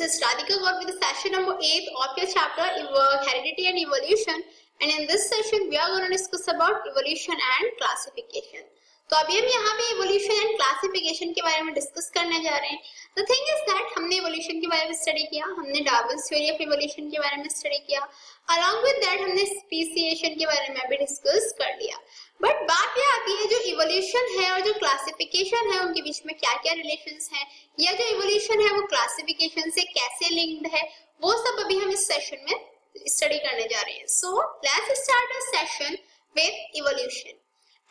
is Radhika Gaur with the session number 8 of your chapter Heredity and Evolution, and in this session we are going to discuss about evolution and classification. तो अभी हम यहाँ पे evolution and classification के बारे में discuss करने जा रहे हैं. The thing is that हमने evolution के बारे में स्टडी किया, हमने Darwin's theory of evolution के बारे में स्टडी किया, along with that हमने speciation के बारे में भी डिस्कस कर लिया. बट बात यह आती है जो इवोल्यूशन है और जो क्लासिफिकेशन है उनके बीच में क्या क्या रिलेशंस हैं, या जो इवोल्यूशन है वो क्लासिफिकेशन से कैसे लिंक्ड है, वो सब अभी हम इस सेशन में स्टडी करने जा रहे हैं. So let's start a session with evolution.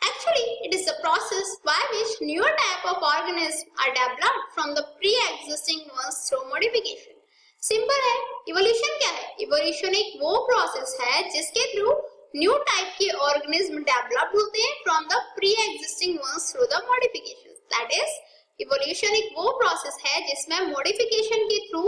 Actually, it is the process by which newer type of organisms are developed from the pre-existing ones through modification. Simple है, इवोल्यूशन क्या है? इवोल्यूशन एक वो प्रोसेस है जिसके थ्रू न्यू टाइप के organism develop होते हैं from the pre existing ones through the modification. That is evolution एक वो प्रोसेस है जिसमें मॉडिफिकेशन के थ्रू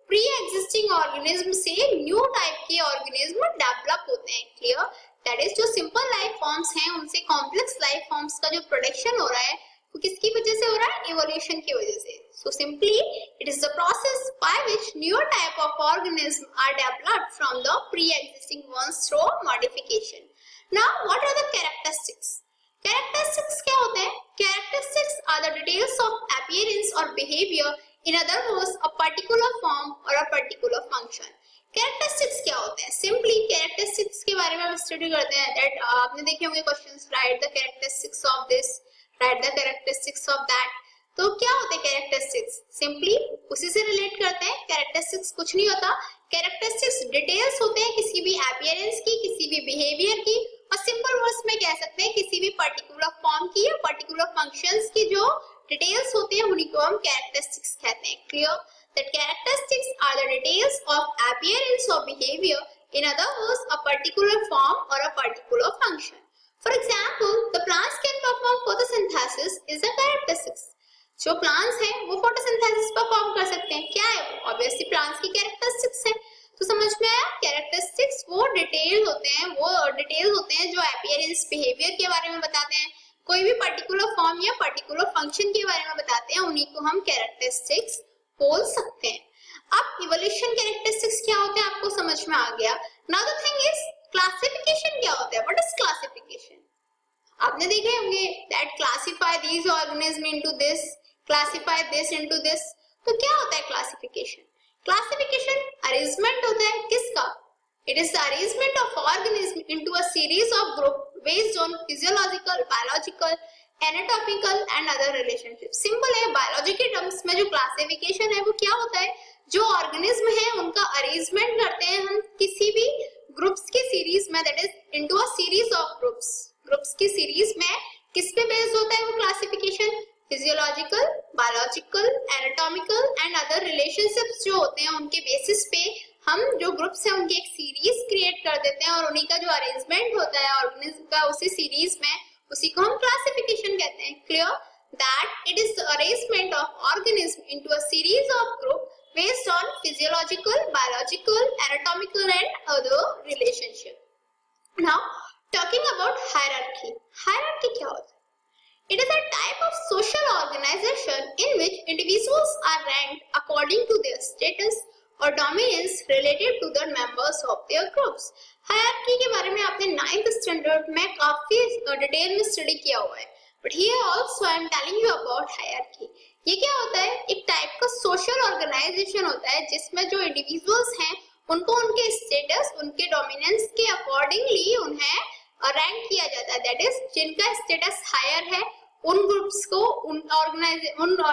प्री एग्जिस्टिंग ऑर्गेनिज्म से न्यू टाइप के ऑर्गेनिज्म डेवलप होते हैं. क्लियर? दैट इज जो सिंपल लाइफ फॉर्म्स हैं उनसे कॉम्प्लेक्स लाइफ फॉर्म्स का जो प्रोडक्शन हो रहा है वो किसकी वजह से हो रहा है? इवोल्यूशन की वजह से. So simply, it is the process by which newer type of organisms are developed from the pre-existing ones through modification. Now, what are the characteristics? Characteristics क्या होते हैं? Characteristics are the details of appearance or behavior, in other words, a particular form or a particular function. Characteristics क्या होते हैं? Simply, characteristics के बारे में हम स्टडी करते हैं. That आपने देखे होंगे questions. Write the characteristics of this. Write the characteristics of that. तो क्या होते हैं कैरेक्टरिस्टिक्स? सिंपली उसी से रिलेट करते हैं. कैरेक्टरिस्टिक्स कुछ नहीं होता, कैरेक्टरिस्टिक्स डिटेल्स होते हैं किसी भी अपीयरेंस की, किसी भी बिहेवियर की, और सिंपल वर्ड्स में कह सकते हैं किसी भी पर्टिकुलर फॉर्म की या पर्टिकुलर फंक्शंस की जो डिटेल्स होती है उन्हीं को हम कैरेक्टरिस्टिक्स कहते हैं. Clear? That characteristics are the details of appearance और behaviour, in other words a particular form और a particular function. For example, the plants can perform photosynthesis is a characteristics. जो प्लांट्स हैं वो फोटोसिंथेसिस परफॉर्म कर सकते हैं. क्या है वो? ऑब्वियसली प्लांट्स की कैरेक्टरिस्टिक्स है. तो समझ में आया? कैरेक्टरिस्टिक्स वो डिटेल होते हैं जो अपीयरेंस बिहेवियर के बारे में बताते हैं, कोई भी पर्टिकुलर फॉर्म या पर्टिकुलर फंक्शन के बारे में बताते हैं, उन्हीं को हम कैरेक्टरिस्टिक्स बोल सकते हैं. अब इवोल्यूशन कैरेक्टरिस्टिक्स क्या होते हैं आपको समझ में आ गया. Now the thing is classification क्या होता है? What is classification? आपने देखे होंगे that classify these organism into this, classify this into this. तो क्या होता है क्लासिफिकेशन? क्लासिफिकेशन अरेंजमेंट होता है किसका? It is the arrangement of organism into a series of group based on physiological, biological, anatomical and other relationship. Simple है, biology के terms में जो क्लासिफिकेशन है वो क्या होता है? जो ऑर्गेनिज्म है उनका अरेंजमेंट करते हैं हम किसी भी ग्रुप्स की सीरीज में, that is into a series of groups की सीरीज में. किस पे बेस्ड होता है वो classification? Physiological, biological, anatomical and other relationships जो होते हैं उनके बेसिस पे हम जो ग्रुप्स हैं उनकी एक सीरीज क्रिएट कर देते हैं, और उन्हीं का जो अरेंजमेंट होता है ऑर्गेनिज्म का उसी सीरीज में, उसी को हम क्लासिफिकेशन कहते हैं. Clear? That it is the arrangement of organism into a series of group based on physiological, biological, anatomical and other relationship. Now talking about hierarchy. Hierarchy क्या होता है? It is a type of social organization in which individuals are ranked according to their status or dominance related to the members of their groups. Hierarchy के बारे में आपने 9th standard में काफी detail में स्टडी किया हुआ है. But here also I am telling you about hierarchy. ये क्या होता है? एक टाइप का सोशल ऑर्गेनाइजेशन होता है जिसमें जो इंडिविजुअल्स हैं उनको उनके स्टेटस, उनके डोमिनेंस के अकॉर्डिंगली उन्हें रैंक किया जाता है. दैट इज जिनका स्टेटस हायर है उन ग्रुप्स को, उन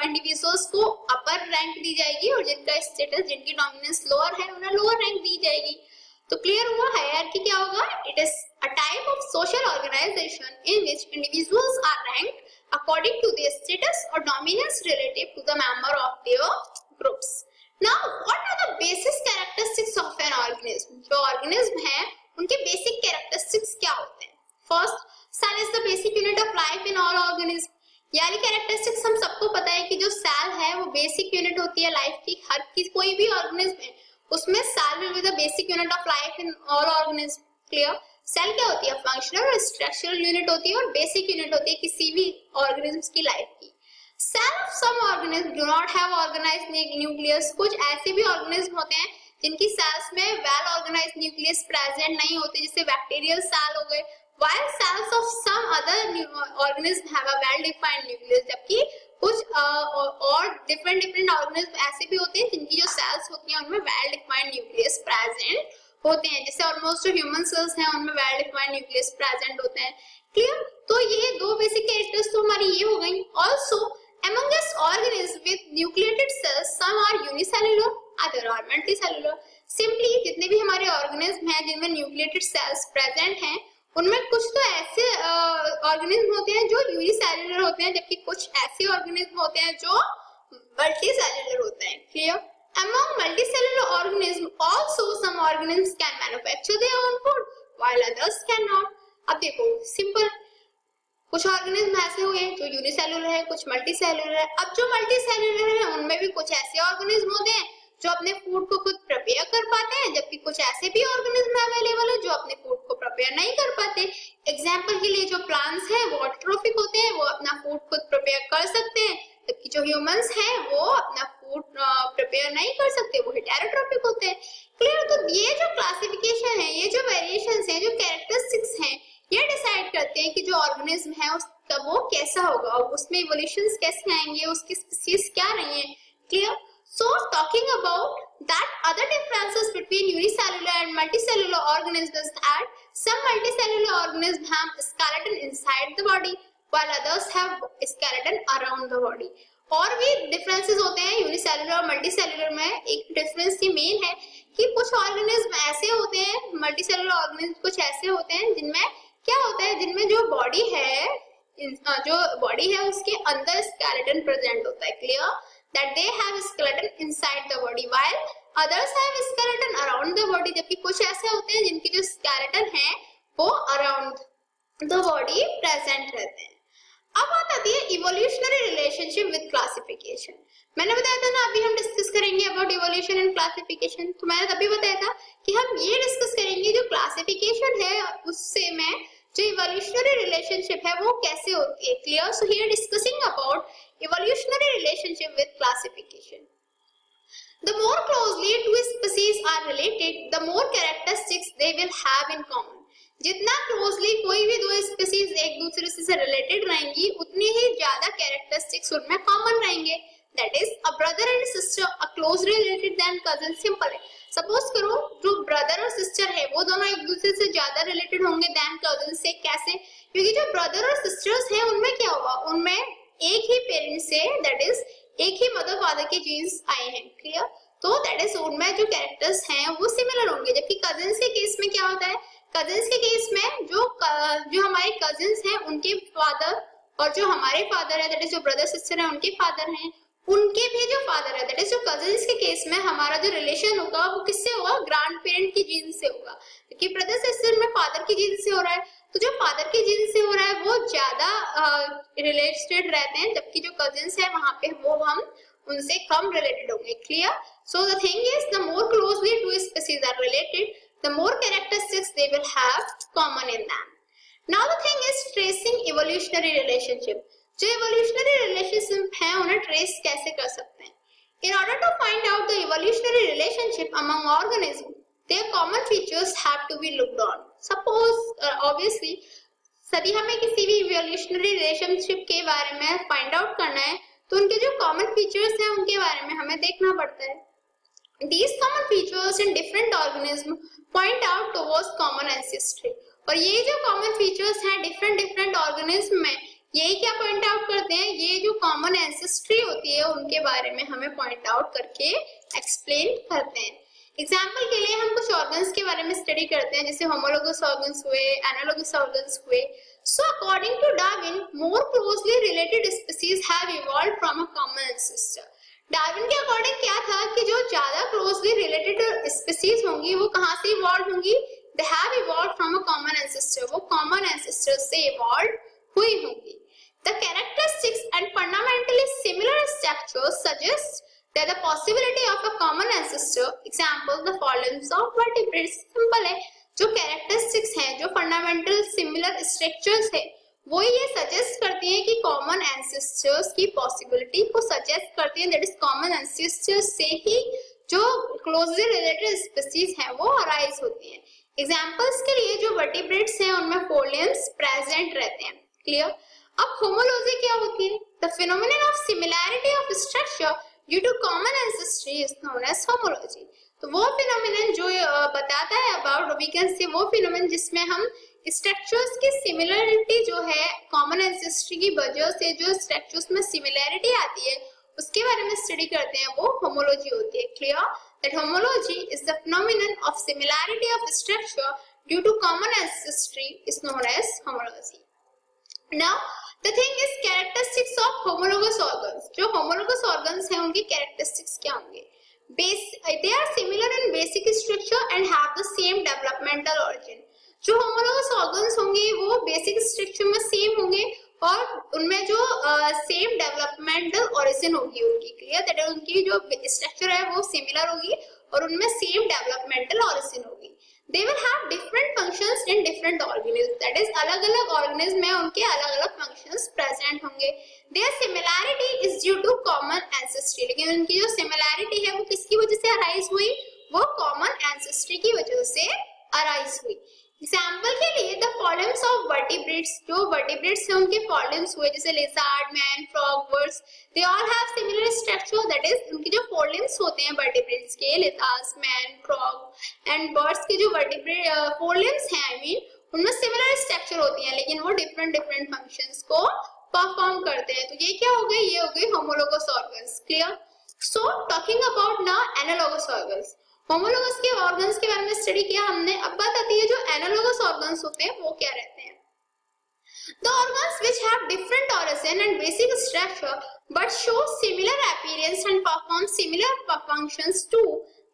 इंडिविजुअल्स को अपर रैंक दी जाएगी, और जिनका स्टेटस, जिनकी डोमिनेंस लोअर है उन्हें लोअर रैंक दी जाएगी. तो क्लियर हुआ? हायरार्की क्या होगा? It is a type of social organisation in which individuals are ranked according to their status और dominance relative to the member of their groups. Now what are the basic characteristics of an organism? जो organism है उनके basic characteristics क्या होते हैं? First, cell is the basic unit of life in all organism. यानी characteristics हम सबको पता है कि जो सेल है वो बेसिक यूनिट होती है लाइफ की. हर कोई भी ऑर्गेनिज्म है उसमें cell will be the basic unit of life in all organism. Clear? Cell क्या होती है? फंक्शनल और स्ट्रक्चरल यूनिट होती है और बेसिक यूनिट होती है किसी भी ऑर्गेनिज्म की लाइफ की. Cell of some organisms do not have organized nucleus. कुछ ऐसे भी organism होते हैं जिनकी cells में well organized nucleus present नहीं होते, जैसे bacterial cell हो गए. While cells of some other organisms have a well defined nucleus. जबकि कुछ और different organisms ऐसे भी होते हैं जिनकी जो cells होती हैं उनमें well defined nucleus present होते हैं, जैसे ऑलमोस्ट जो ह्यूमन सेल्स हैं उनमें वेल डिफाइंड न्यूक्लियस प्रेजेंट होते हैं. क्लियर? तो ये दो बेसिक कैरेक्टर्स तो हमारी ये हो गई. Also among this organisms with nucleated cells, some are unicellular, other are multicellular. Simply जितने भी हमारे ऑर्गेनिज्म हैं जिनमें न्यूक्लिएटेड सेल्स प्रेजेंट हैं, उनमें कुछ तो ऐसे ऑर्गेनिज्म होते हैं जो यूनिसेल्युलर होते हैं, जबकि कुछ ऐसे ऑर्गेनिज्म होते हैं जो मल्टीसेल्युलर होते हैं. Clear? Among multicellular organisms, also some organisms can manufacture their own food, while others cannot. अब देखो सिंपल, कुछ ऑर्गेनिज्म ऐसे हुए जो यूनिसेल्युलर है, कुछ मल्टीसेल्युलर है. अब जो मल्टीसेल्युलर है उनमें भी कुछ ऐसे ऑर्गेनिज्म होते हैं जो अपने फूड को खुद प्रिपेयर कर पाते हैं, जबकि कुछ ऐसे भी ऑर्गेनिज्म अवेलेबल है जो अपने फूड को प्रिपेयर नहीं कर पाते. एग्जाम्पल के लिए जो प्लांट्स हैं वो ऑटोट्रोफिक होते हैं, वो अपना फूड खुद प्रिपेयर कर सकते हैं, जबकि जो ह्यूमंस हैं वो अपना फूड प्रिपेयर नहीं कर सकते, वो हेटेरोट्रोफिक होते हैं. क्लियर? तो ये जो क्लासिफिकेशन है, ये जो वेरिएशंस हैं, जो कैरेक्टरिस्टिक्स हैं, ये डिसाइड करते हैं कि जो ऑर्गेनिज्म है उसका वो कैसा होगा, उसमें इवोल्यूशंस कैसे आएंगे, उसकी स्पीशीज क्या रही है. Clear? So talking about that other differences between unicellular and multicellular organisms is that some multicellular organisms have skeleton inside the body while others have skeleton around the body. और भी differences होते हैं unicellular और multicellular में. एक difference ये main है कि कुछ ऑर्गेनिज्म ऐसे होते हैं, मल्टीसेल्युलर ऑर्गेनिज्म कुछ ऐसे होते हैं जिनमें क्या होता है, जिनमें जो बॉडी है उसके अंदर स्केलेटन प्रेजेंट होता है. Clear? That they have skeleton inside the body while others have skeleton around the body. जबकि कुछ ऐसे होते हैं जिनकी जो skeleton है वो around the body present रहते हैं. अब बात आती है evolutionary relationship with classification. मैंने बताया था ना अभी हम डिस्कस करेंगे about evolution and classification. तो मैंने तभी बताया था कि हम ये डिस्कस करेंगे जो क्लासिफिकेशन है उससे में जो evolutionary relationship है वो कैसे होती है. Clear? So here discussing about evolutionary relationship with classification. The more closely two species are related, the more characteristics they will have in common. जितना क्लोजली कोई भी दो स्पीसीज एक दूसरे से रिलेटेड रहेंगी उतनी ही ज्यादा कैरेक्टरिस्टिक्स उनमें कॉमन रहेंगे. That is, a brother and sister are closely related than cousin. Simple है. सपोज करो जो ब्रदर और सिस्टर है वो दोनों एक दूसरे से ज्यादा रिलेटेड होंगे देन कजन से. कैसे? क्योंकि जो ब्रदर और सिस्टर्स हैं उनमें क्या होगा, उनमें एक ही पेरेंट्स से, दैट इज एक ही मदर फादर के जीन्स आए हैं. क्लियर? तो दैट इज उनमें जो कैरेक्टर्स हैं वो सिमिलर होंगे. जबकि कजिन्स के केस में क्या होता है, कजिन्स के केस में जो हमारे कजिन्स हैं उनके फादर और जो हमारे फादर है, दैट इज जो ब्रदर सिस्टर है उनके फादर हैं, उनके भी जो फादर है, दैट इज जो कजिन्स के केस में हमारा जो रिलेशन होगा वो किससे होगा, ग्रैंड पेरेंट की जीन से होगा. क्योंकि ब्रदर सिस्टर में फादर की जीन से हो रहा है, तो जो फादर की जीन से हो रहा है वो ज्यादा रिलेटेड रहते हैं, जबकि जो कजिन्स है वहां पे वो हम उनसे कम रिलेटेड होंगे. Clear? So the thing is the more closely two species are related, the more characteristics they will have common in them. Now the thing is tracing evolutionary relationship. जो इवोल्यूशनरी रिलेशनशिप है उन्हें trace कैसे कर सकते हैं? In order to find out the evolutionary relationship among organisms, their common features have to be looked on. Suppose, obviously, यदि हमें किसी भी evolutionary relationship के बारे में find out करना है, तो उनके जो common features हैं उनके बारे में हमें देखना पड़ता है. These common features in different organisms point out towards common ancestry. और ये जो common features हैं different organisms में, यही क्या पॉइंट आउट करते हैं, ये जो कॉमन एंसेस्ट्री होती है उनके बारे में हमें पॉइंट आउट करके एक्सप्लेन करते हैं. एग्जाम्पल के लिए हम कुछ ऑर्गन्स के बारे में स्टडी करते हैं, जैसे होमोलोगस ऑर्गन्स हुए, एनालोगस ऑर्गन्स हुए. So according to Darwin, more closely related species have evolved from a common ancestor. Darwin के अकॉर्डिंग क्या था कि जो ज्यादा क्लोजली रिलेटेड स्पीशीज होंगी वो कहां से इवॉल्व होंगी, they have evolved from a common ancestor. वो कॉमन एंसेस्टर से इवॉल्व हुई होंगी. The characteristics and fundamentally similar structures suggest that the possibility of a common ancestor. Example, the forelimbs of vertebrates. Simple है. जो characteristics हैं, जो fundamental similar structures है, वो ये सजेस्ट करती हैं कि कॉमन एंसेस्टर्स की पॉसिबिलिटी को सजेस्ट करती हैं, दैट इज कॉमन एंसेस्टर्स से ही जो क्लोजली रिलेटेड स्पीसीज हैं वो अराइज होती हैं। एग्जांपल्स के लिए जो वर्टिब्रेट्स हैं उनमें फोर लिम्स प्रेजेंट रहते हैं। क्लियर? अब होमोलॉजी क्या होती है? The phenomenon of similarity of structure due to common ancestry is known as homology. तो वो फिनोमेनन जो बताता है अबाउट वी कैन से वो फिनोमेनन जिसमें हम स्ट्रक्चर्स की सिमिलरिटी जो है कॉमन एंसेस्ट्री की वजह से जो स्ट्रक्चर्स में सिमिलैरिटी आती है उसके बारे में स्टडी करते हैं, वो होमोलॉजी होती है। Clear? That homology is the phenomenon of similarity of structure due to common ancestry is known as homology. Now the thing is characteristics of homologous organs. जो होमोलोगस ऑर्गन्स हैं उनकी कैरेक्टरिस्टिक्स क्या होंगे? They are similar in basic structure and have the same developmental origin. जो homologous organs होंगे वो basic structure में same होंगे और उनमें जो सेम डेवलपमेंटल ओरिजिन होगी उनकी। क्लियर? दैट इज उनकी जो स्ट्रक्चर है वो सिमिलर होगी और उनमें सेम डेवलपमेंटल ओरिजिन होगी। They will have different functions in different organisms. That is अलग अलग ऑर्गेनिज्म में उनके अलग अलग फंक्शंस प्रेजेंट होंगे। Their similarity is due to common ancestry. लेकिन उनकी जो सिमिलैरिटी है वो किसकी वजह से अराइज हुई? वो कॉमन एंसेस्ट्री की वजह से अराइज हुई। एग्जाम्पल के लिए द फॉर्लिम्स ऑफ वर्टिब्रेट्स, जो वर्टिब्रेट्स हैं उनके फॉर्लिम्स हुए जैसे lizard, man, frog, birds, they all have similar structure. That is उनके जो फॉर्लिम्स होते हैं वर्टिब्रेट्स के, lizards, man, frog and birds के जो वर्टिब्रेट फॉर्लिम्स हैं आई मीन उनमें सिमिलर स्ट्रक्चर होती है लेकिन वो डिफरेंट डिफरेंट फंक्शंस को परफॉर्म करते हैं। तो ये क्या हो गए? ये हो गए homologous organs. Clear? So talking about now analogous organs. Homologous के ऑर्गन्स के बारे में स्टडी किया हमने। अब बात आती है जो एनालोगस ऑर्गन्स होते हैं वो क्या रहते हैं। The organs which have different origin and basic structure but show similar appearance and perform similar functions too.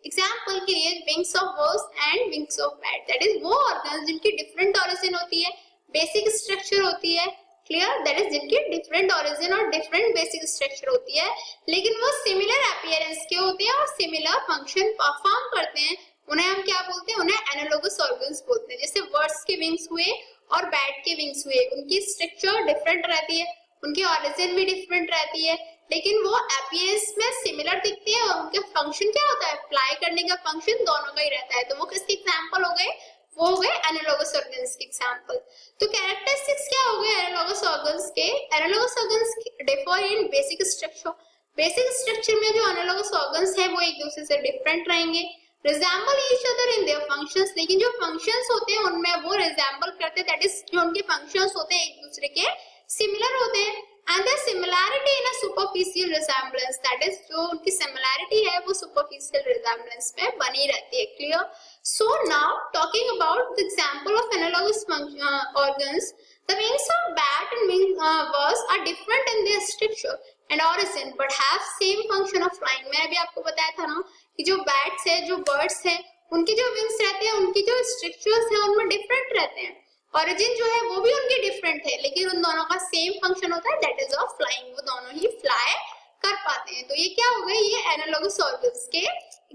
Example के लिए wings of birds and wings of bat. That is वो organs जिनकी different origin होती है, basic structure होती है। Clear? That is जिनकी different origin और डिफरेंट बेसिक स्ट्रक्चर होती है लेकिन वो सिमिलर अपीयरेंस के होते हैं और सिमिलर फंक्शन परफॉर्म करते हैं, उन्हें हम क्या बोलते हैं? उन्हें एनालोगस ऑर्गन्स बोलते हैं। जैसे बर्ड्स के विंग्स हुए और बैट के विंग्स हुए, उनकी स्ट्रक्चर डिफरेंट रहती है, उनकी ओरिजिन भी डिफरेंट रहती है लेकिन वो अपीयरेंस में सिमिलर दिखती है और उनका फंक्शन क्या होता है? फ्लाई करने का फंक्शन दोनों का ही रहता है। तो वो किसके एग्जांपल हो गए? वो हो गए एनालोगस ऑर्गन्स के एग्जांपल। तो कैरेक्टरिस्टिक्स क्या हो गए एनालोगस ऑर्गन्स के? Analogous organs differ in basic structure. Basic structure में जो एनालोगस ऑर्गन्स हैं वो एक दूसरे से डिफरेंट रहेंगे। Resemble each other in their functions, लेकिन जो फंक्शंस होते हैं उनमें वो रिजेंबल करते हैं, दैट इज जो उनके फंक्शंस होते हैं एक दूसरे के सिमिलर होते हैं। And their similarity in a superficial resemblance, that is जो उनकी सिमिलैरिटी है वो सुपरफिशियल रिजेंबलेंस में बनी रहती है। Clear? So now talking about the example of analogous organs, the wings of bat and birds are different in their structure and origin but have same function of flying. मैंने अभी आपको बताया था ना कि जो bats है, जो birds है, उनके जो wings रहते हैं, उनकी जो structures है उनमें different रहते हैं। origin जो है वो भी उनकी different है लेकिन उन दोनों का same function होता है, that is of flying. वो दोनों ही fly कर पाते हैं। तो ये क्या हो गए? ये analogous organs के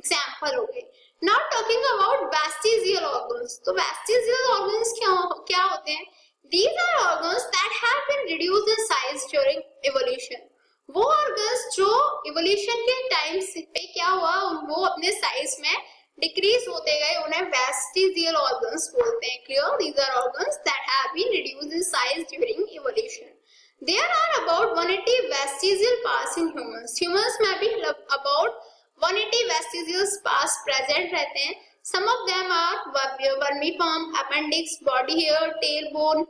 example हो गए। Now talking about vestigial organs. तो vestigial organs क्या होते हैं? These are organs that have been reduced in size during evolution. वो organs जो evolution के टाइम पे क्या हुआ, वो अपने साइज में डिक्रीज होते गए, उन्हें vestigial organs बोलते हैं। Clear? These are organs that have been reduced in size during evolution. There are about 180 vestigial parts in humans. Humans में भी about 180 vestigial parts present रहते हैं। Some of them are vermiform, appendix, body hair, tailbone,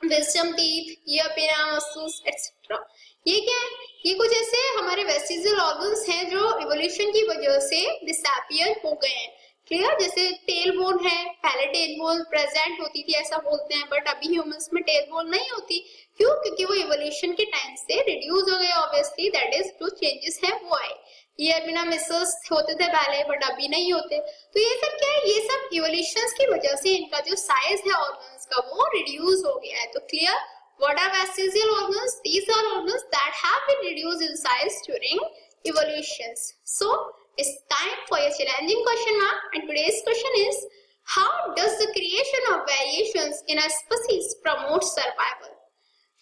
wisdom teeth, ear, pinna, muscles, etc. ये क्या है? ये कुछ ऐसे हमारे vestigial organs हैं जो evolution की वजह से disappear हो गए हैं। क्लियर? जैसे tailbone है, पहले tailbone present होती थी ऐसा बोलते हैं बट अभी humans में tailbone नहीं होती। क्यों? क्योंकि वो evolution के टाइम से reduce हो गए ऑब्वियसली, that is जो changes है वो आए। ये बिना मिसल्स होते थे पहले बट अभी नहीं होते। तो ये सब क्या है? ये सब इवोल्यूशंस की वजह से इनका जो साइज है ऑर्गन्स का वो रिड्यूस हो गया है। तो clear? What are vestigial organs? These are organs that have been reduced in size during evolutions. So it's time for your challenging question mark and today's question is how does the creation of variations in a species promote survival?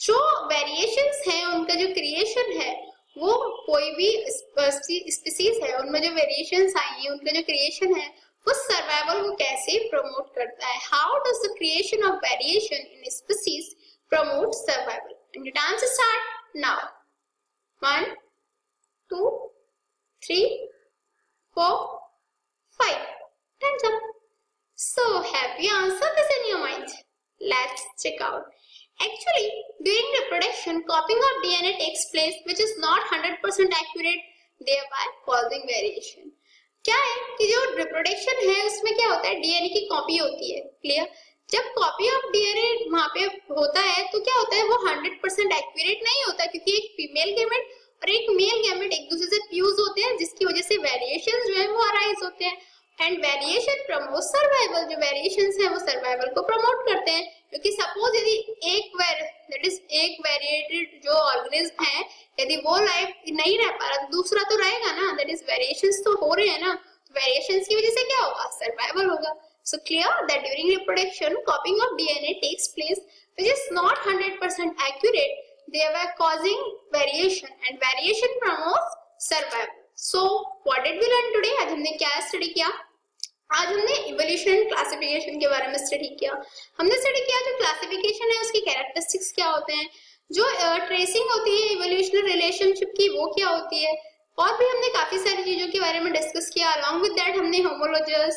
जो variations हैं उनका जो creation है वो कोई भी species है उनमें जो वेरिएशंस आई है उनका जो क्रिएशन है वो सर्वाइवल को कैसे प्रमोट करता है. How does the creation of variation in species promote survival? And time से start now. 1 2 3 4 5 time's up. So have you answered this in your mind? Let's check out. Actually, during reproduction, copying of DNA takes place, which is not 100% accurate, thereby causing variation. क्या है कि जो reproduction है उसमें क्या होता है, DNA की कॉपी होती है. क्लियर? जब कॉपी ऑफ डीएनए वहां पे होता है तो क्या होता है, वो 100% एक्यूरेट नहीं होता, क्योंकि एक फीमेल गैमेट और एक मेल गैमेट एक दूसरे से फ्यूज होते हैं, जिसकी वजह से वेरिएशन जो है वो अराइज होते हैं. And variation promote survival. जो वेरिएशंस हैं वो सर्वाइवल को प्रमोट करते हैं, क्योंकि सपोज यदि एक वेरिएटेड जो ऑर्गेनिज्म है यदि वो लाइफ नहीं रह पा रहा तो दूसरा तो रहेगा ना. दैट इज वेरिएशंस तो हो रहे हैं ना, वेरिएशंस की वजह से क्या होगा, सर्वाइवल होगा. So clear that during reproduction copying of DNA takes place which is not 100% accurate, thereby causing variation, and variation promotes survival. So what did we learn today? आज हमने क्या स्टडी किया? आज हमने इवोल्यूशन एंड क्लासिफिकेशन के बारे में study किया. हमने स्टडी किया जो क्लासिफिकेशन है उसकी कैरेक्टरिस्टिक्स क्या होते हैं, जो ट्रेसिंग होती है इवोल्यूशनरी रिलेशनशिप की वो क्या होती है, और भी हमने काफी सारी चीजों के बारे में डिस्कस किया. अलॉन्ग विद दैट हमने homologous,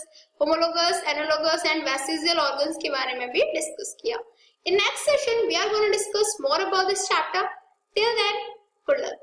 analogous and vestigial organs के बारे में भी डिस्कस किया. In next session, we are going to discuss more about this chapter. Till then, good luck.